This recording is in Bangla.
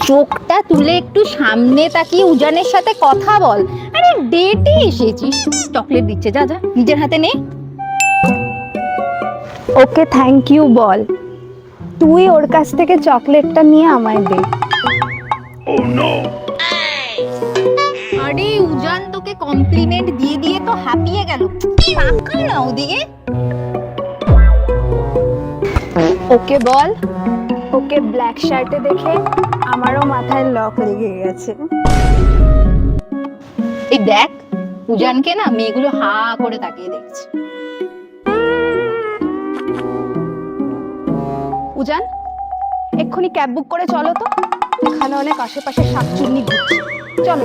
চোখটা তুলে একটু সামনে তাকিয়ে উজানের সাথে কথা বল। আরে ডেটে এসেছিস, চকলেট দিচ্ছে, যা যা নিজের হাতে নে। ওকে থ্যাংক ইউ বল, তুই ওর কাছ থেকে চকলেটটা নিয়ে আমায় দে। আরে উজান তোকে কমপ্লিমেন্ট দিয়ে দিয়ে তো হাঁপিয়ে গেল, টাকা না ওদিকে। ওকে বল, ওকে ব্ল্যাক শার্টে দেখে আমারও মাথায় লক লেগে গেছে। এই দেখ, উজানকে না মেয়েগুলো হা করে তাকিয়ে দেখছে। উজান, এক্ষুনি ক্যাব বুক করে চলো তো, এখানে অনেক আশেপাশে শাকচুন্নি ঘুরছে, চলো।